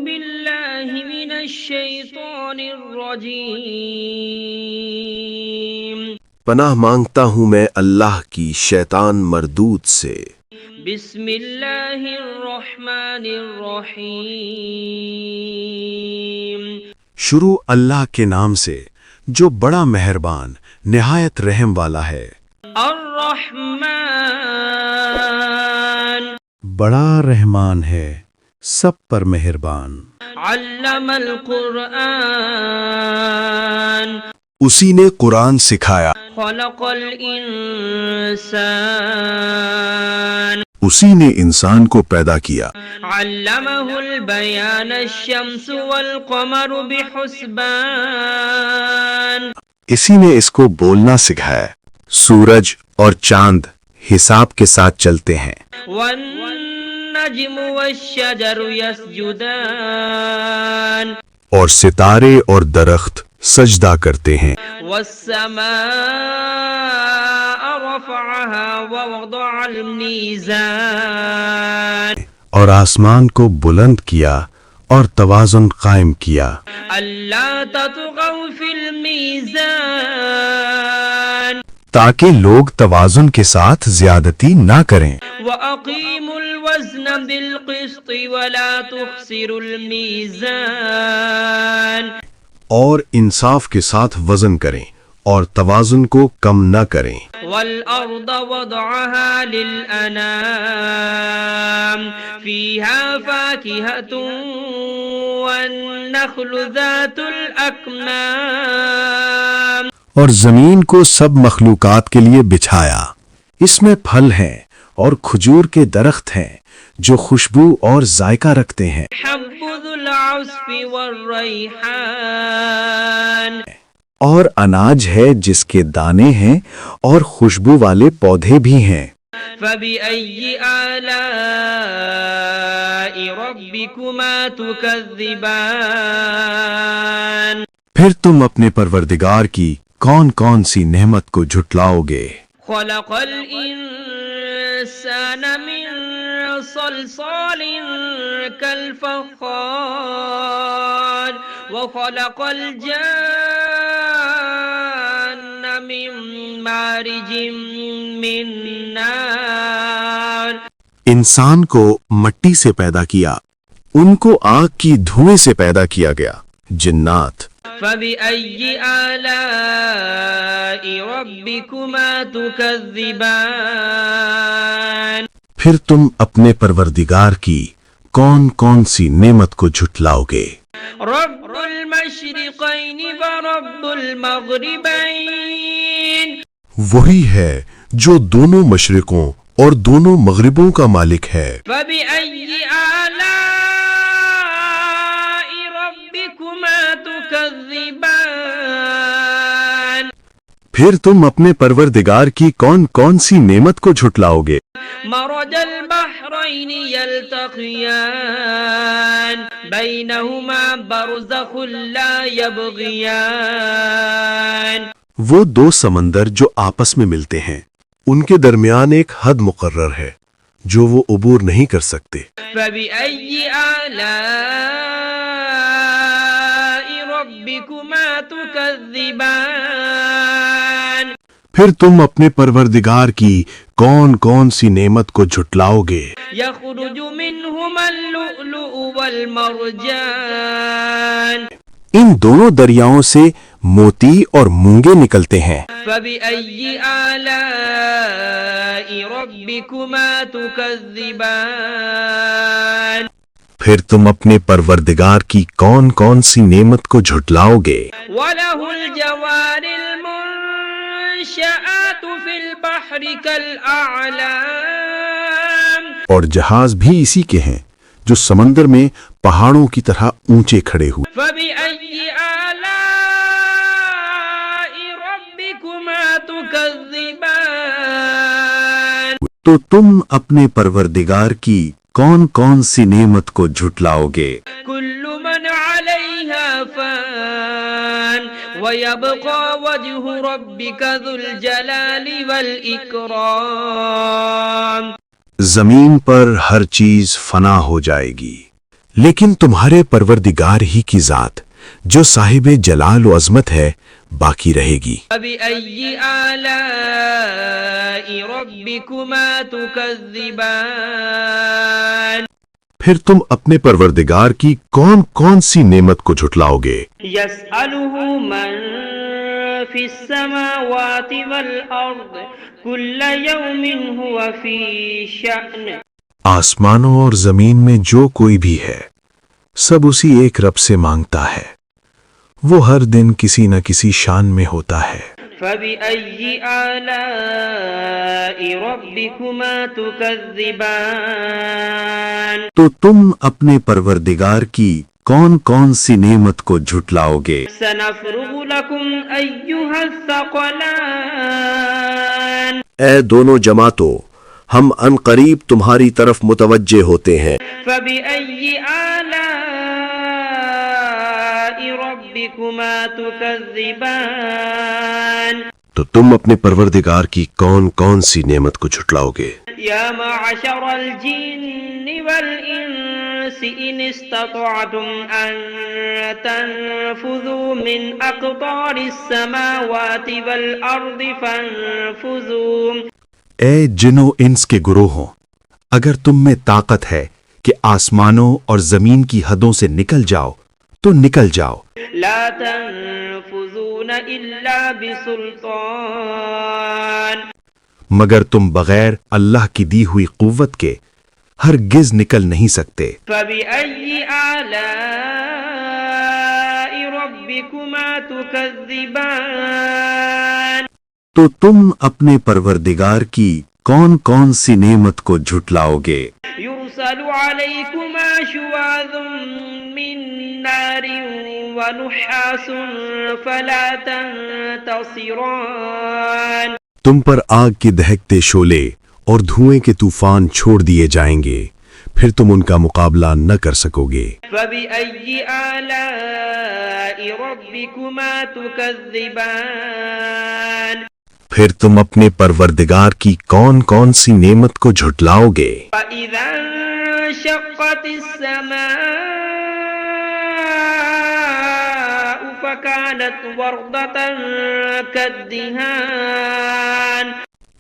بالله من الشيطان الرجيم پناہ مانگتا ہوں میں اللہ کی شیطان مردود سے۔ بسم اللہ الرحمن الرحیم شروع اللہ کے نام سے جو بڑا مہربان نہایت رحم والا ہے۔ الرحمن بڑا رحمان ہے، سب پر مہربان۔ علم القرآن اسی نے قرآن سکھایا، خلق الانسان اسی نے انسان کو پیدا کیا۔ علمہ البیان الشمس والقمر بحسبان اسی نے اس کو بولنا سکھایا، سورج اور چاند حساب کے ساتھ چلتے ہیں۔ والنجم والشجر يسجدان اور ستارے اور درخت سجدہ کرتے ہیں۔ والسماء رفعها ووضع الميزان اور آسمان کو بلند کیا اور توازن قائم کیا، ألا تطغوا في الميزان تاکہ لوگ توازن کے ساتھ زیادتی نہ کریں۔ وأقيموا الوزن بالقسط ولا تخسروا الميزان اور انصاف کے ساتھ وزن کریں اور توازن کو کم نہ کریں۔ والأرض وضعها للأنام فيها فاكهة والنخل ذات الأكمام اور زمین کو سب مخلوقات کے لیے بچھایا، اس میں پھل ہیں اور کھجور کے درخت ہیں جو خوشبو اور ذائقہ رکھتے ہیں۔ حب ذو العصف والريحان اور اناج ہے جس کے دانے ہیں اور خوشبو والے پودے بھی ہیں۔ فبأي آلاء ربكما تكذبان پھر تم اپنے پروردگار کی کون کون سی نعمت کو جھٹلاؤ گے؟ خلق الإنسان من صلصال كالفخار وخلق الجان من مارج من نار انسان کو مٹی سے پیدا کیا، ان کو آگ کی دھوئیں سے پیدا کیا گیا۔ جنات فبأي آلاء ربكما تكذبان پھر تم اپنے پروردگار کی کون کون سی نعمت کو جھٹلاؤ گے؟ رب المشرقين ورب المغربين وہی ہے جو دونوں مشرقوں اور دونوں مغربوں کا مالک ہے۔ فبأي آلاء ربكما تكذبان پھر تم اپنے پروردگار کی کون کون سی نعمت کو جھٹلاؤ گے؟ مرج البحرين يلتقيان بينهما برزخ لا يبغيان وہ دو سمندر جو آپس میں ملتے ہیں، ان کے درمیان ایک حد مقرر ہے جو وہ عبور نہیں کر سکتے۔ فبأي آلاء ربكما تكذبان پھر تم اپنے پروردگار کی کون کون سی نعمت کو جھٹلاؤ گے؟ يخرج منهما اللؤلؤ والمرجان ان دونوں دریاؤں سے موتی اور مونگے نکلتے ہیں۔ فبأي آلاء ربكما تكذبان پھر تم اپنے پروردگار کی کون کون سی نعمت کو جھٹلاؤ گے؟ وله الجوار المنشآت في البحر كالأعلام اور جہاز بھی اسی کے ہیں جو سمندر میں پہاڑوں کی طرح اونچے کھڑے ہوئے۔ فبأي آلاء ربكما تكذبان تو تم اپنے پروردگار کی کون کون سی نعمت کو جھٹلاؤ گے؟ كل من عليها فان ويبقى وجه ربك ذو الجلال والإكرام زمین پر ہر چیز فنا ہو جائے گی، لیکن تمہارے پروردگار ہی کی ذات جو صاحب جلال و عظمت ہے باقی رہے گی۔ فبأي آلاء ربكما تكذبان پھر تم اپنے پروردگار کی کون کون سی نعمت کو جھٹلاؤ گے؟ يسأله من في السماوات والأرض كل يوم هو في شأن آسمانوں اور زمین میں جو کوئی بھی ہے سب اسی ایک رب سے مانگتا ہے، وہ ہر دن کسی نہ کسی شان میں ہوتا ہے۔ فبأي آلاء ربكما تكذبان تو تم اپنے پروردگار کی کون کون سی نعمت کو جھٹلاؤ گے؟ سنفرغ لكم أيها الثقلان اے دونوں جماعتوں، ہم ان قریب تمہاری طرف متوجہ ہوتے ہیں۔ فبأي آلاء ربكما تكذبان تو تم اپنے پروردگار کی کون کون سی نعمت کو جھٹلاؤ گے؟ يا معشر الجن والإنس إن استطعتم أن تنفذوا من أقطار السماوات والأرض فانفذوا اے جن و انس کے گروہوں، اگر تم میں طاقت ہے کہ آسمانوں اور زمین کی حدوں سے نکل جاؤ تو نکل جاؤ، لا تنفذون إلا بسلطان مگر تم بغیر اللہ کی دی ہوئی قوت کے ہرگز نکل نہیں سکتے۔ فبأي آلاء ربكما تكذبان تو تم اپنے پروردگار کی کون کون سی نعمت کو جھٹلاؤ گے؟ يرسل عليكما شواظ من نار ونحاس فلا تنتصران تم پر آگ کے دہکتے شعلے اور دھوئیں کے طوفان چھوڑ دیے جائیں گے، پھر تم ان کا مقابلہ نہ کر سکو گے۔ فبأي آلاء ربكما تكذبان پھر تم اپنے پروردگار کی کون کون سی نعمت کو جھٹلاؤ گے؟ فإذا انشقت السماء فكانت وردة كالدهان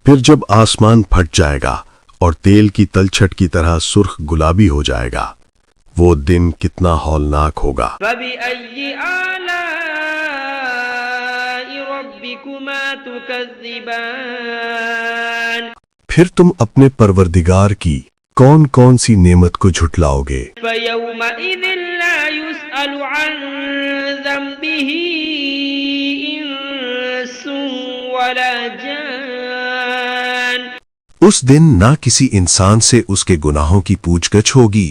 پھر جب آسمان پھٹ جائے گا اور تیل کی تلچھٹ کی طرح سرخ گلابی ہو جائے گا، وہ دن کتنا ہولناک ہوگا۔ فبأي آلاء ربكما تكذبان پھر تم اپنے پروردگار کی کون کون سی نعمت کو جھٹلاؤ گے؟ فيومئذ لا يسأل عن ذنبه إنس ولا جان اس دن نہ کسی انسان سے اس کے گناہوں کی پوچھ گچھ ہوگی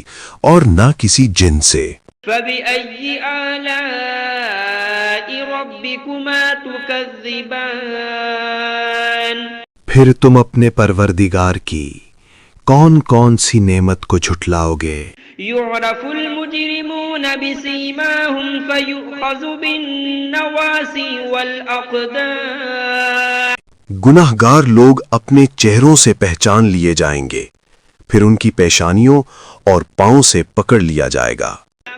اور نہ کسی جن سے۔ فبأي آلاء ربكما تكذبان پھر تم اپنے پروردگار کی کون کون سی نعمت کو جھٹلاؤ گے؟ يعرف المجرمون بسيماهم فيؤخذ بالنواصي والأقدام گناہ گار لوگ اپنے چہروں سے پہچان لیے جائیں گے، پھر ان کی پیشانیوں اور پاؤں سے پکڑ لیا جائے گا۔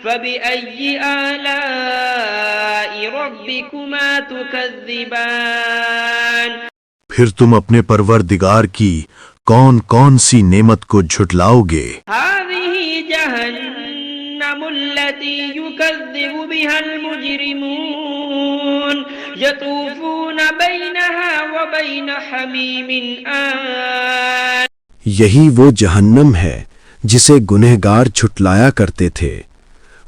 فبأي آلاء ربكما تكذبان پھر تم اپنے پروردگار کی کون کون سی نعمت کو جھٹلاؤ گے؟ هذه جهنم التي يكذب بها المجرمون يطوفون بينها وبين حميم آن یہی وہ جہنم ہے جسے گنہگار جھٹلایا کرتے تھے،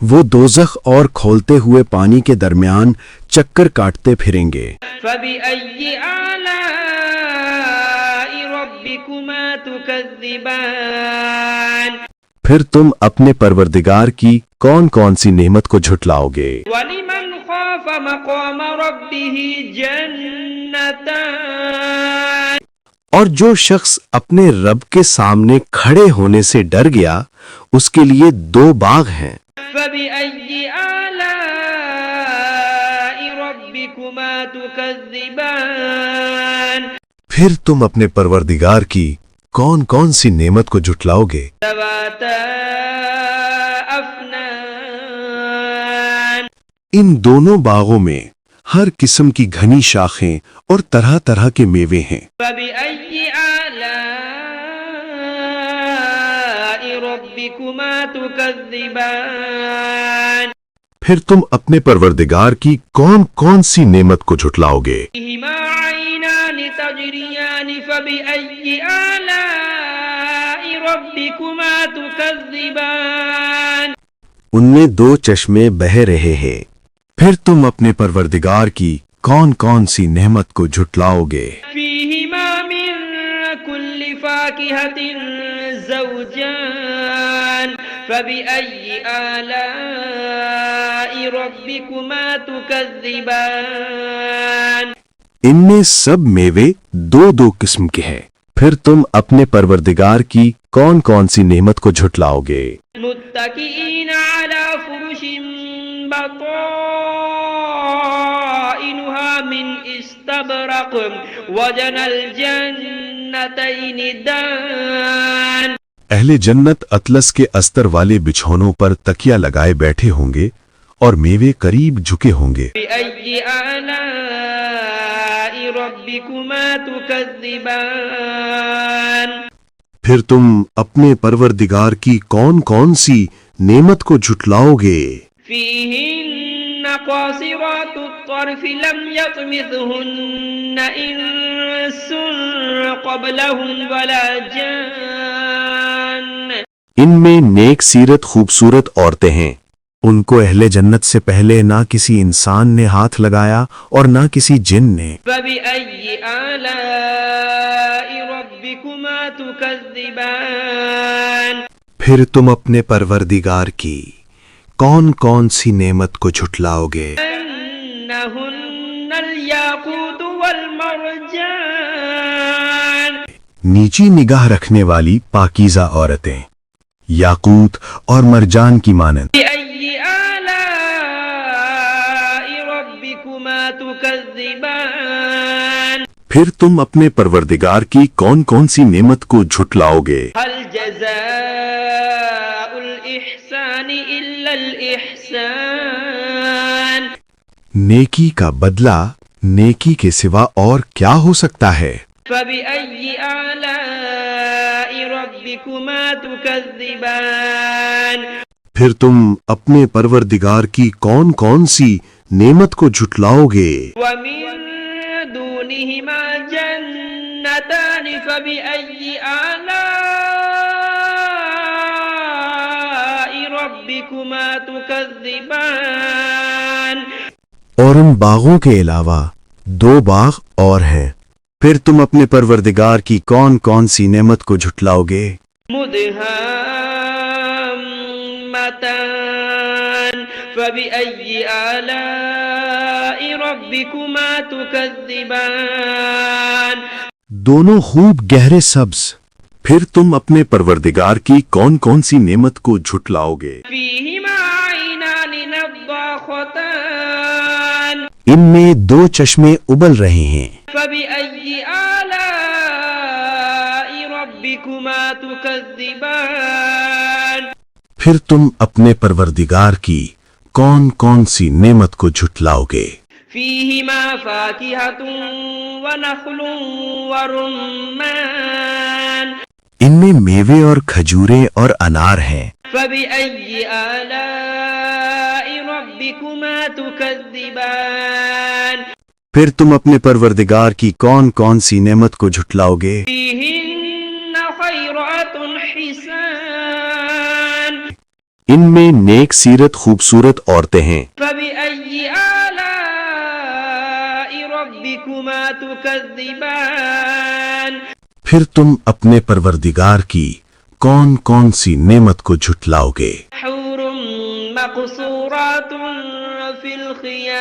وہ دوزخ اور کھولتے ہوئے پانی کے درمیان چکر کاٹتے پھریں گے۔ فبأي آلاء ربكما تكذبان پھر تم اپنے پروردگار کی کون کون سی نعمت کو جھٹلاؤ گے؟ ولمن خاف مقام ربه جنتان اور جو شخص اپنے رب کے سامنے کھڑے ہونے سے ڈر گیا اس کے لیے 2 باغ ہیں۔ فبأي آلاء ربكما تكذبان پھر تم اپنے پروردگار کی کون کون سی نعمت کو جھٹلاؤ گے؟ ذواتا أفنان ان دونوں باغوں میں ہر قسم کی گھنی شاخیں اور طرح طرح کے میوے ہیں۔ فبأي آلاء ربكما تكذبان پھر تم اپنے پروردگار کی کون کون سی نعمت کو جھٹلاؤ گے؟ فيهما عينان تجريان فبأي آلاء ربكما تكذبان ان میں دو چشمے بہہ رہے ہیں، پھر تم اپنے پروردگار کی کون کون سی نعمت کو جھٹلاؤ گے؟ فيهما من كل فاكهة زوجان فبأي آلاء ربكما تكذبان ان میں سب میوے دو دو قسم کے ہیں، پھر تم اپنے پروردگار کی کون کون سی نعمت کو جھٹلاؤ گے؟ متكئين على فرش بطائنها من استبرق وجنى الجنتين دان اہل جنت اطلس کے استر والے بچھونوں پر تکیہ لگائے بیٹھے ہوں گے اور میوے قریب جھکے ہوں گے۔ بأي آلاء ربكما تكذبان پھر تم اپنے پروردگار کی کون کون سی نعمت کو جھٹلاؤ گے؟ فيهن قاصرات الطرف لم يطمثهن إنس قبلهم ولا جان ان میں نیک سیرت خوبصورت عورتیں ہیں، ان کو اہل جنت سے پہلے نہ کسی انسان نے ہاتھ لگایا اور نہ کسی جن نے۔ فبأي آلاء ربكما تكذبان پھر تم اپنے پروردگار کی کون کون سی نعمت کو جھٹلاؤ گے؟ أنهن الياقوت والمرجان نیچی نگاہ رکھنے والی پاکیزہ عورتیں، یاقوت اور مرجان کی مانند۔ بأي آلاء ربكما تكذبان پھر تم اپنے پروردگار کی کون کون سی نعمت کو جھٹلاؤ گے؟ هل جزاء الإحسان إلا الإحسان نیکی کا بدلہ نیکی کے سوا اور کیا ہو سکتا ہے؟ فبأي آلاء ربكما تكذبان پھر تم اپنے پروردگار کی کون کون سی نعمت کو جھٹلاؤ گے؟ ومن دونهما جنتان فبأي آلاء ربكما تكذبان اور ان باغوں کے علاوہ دو باغ اور ہیں، پھر تم اپنے پروردگار کی کون کون سی نعمت کو جھٹلاؤ گے؟ مدهامتان فبأي آلاء ربكما تكذبان دونوں خوب گہرے سبز، پھر تم اپنے پروردگار کی کون کون سی نعمت کو جھٹلاؤ گے؟ فيهما عينان نضاختان ان میں دو چشمے ابل رہے ہیں، فبأي آلاء ربكما تكذبان پھر تم اپنے پروردگار کی کون کون سی نعمت کو جھٹلاؤ گے؟ فيهما فاكهة ونخل ورمان ان میں میوے اور کھجوریں اور انار ہیں، فبأي آلاء ربكما تكذبان پھر تم اپنے پروردگار کی کون کون سی نعمت کو جھٹلاؤ گے؟ فيهن خيرات حسان ان میں نیک سیرت خوبصورت عورتیں ہیں، فبأي آلاء ربكما تكذبان پھر تم اپنے پروردگار کی کون کون سی نعمت کو جھٹلاؤ گے؟ حور مقصورات في الخيام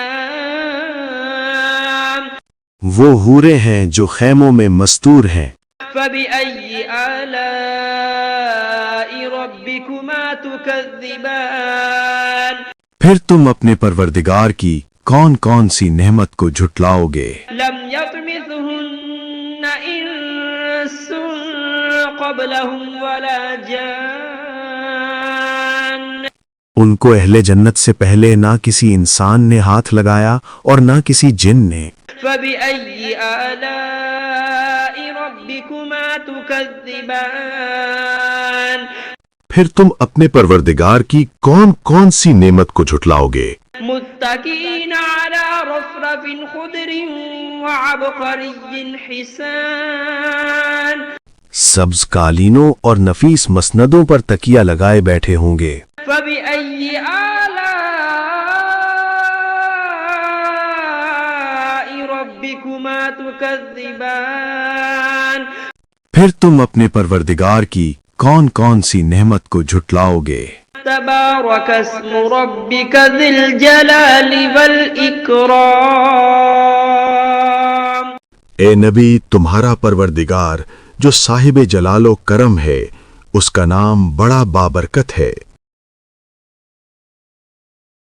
وہ حوریں ہیں جو خیموں میں مستور ہیں، فبأي آلاء ربكما تكذبان پھر تم اپنے پروردگار کی کون کون سی نعمت کو جھٹلاؤ گے؟ لم يطمثهن إنس قبلهم ولا جان ان کو اہل جنت سے پہلے نہ کسی انسان نے ہاتھ لگایا اور نہ کسی جن نے. فبأي آلاء ربكما تكذبان پھر تم اپنے پروردگار کی کون کون سی نعمت کو جھٹلاؤ گے؟ متكئين على رفرف خضر وعبقري حسان سبز قالینوں اور نفیس مسندوں پر تکیہ لگائے بیٹھے ہوں گے. فبأي آلاء ربكما تكذبان پھر تم اپنے پروردگار کی کون کون سی نعمت کو جھٹلاؤ گے؟ تبارك اسم ربك ذي الجلال والإكرام. اے نبی، تمہارا پروردگار جو صاحب جلال و کرم ہے، اس کا نام بڑا بابرکت ہے.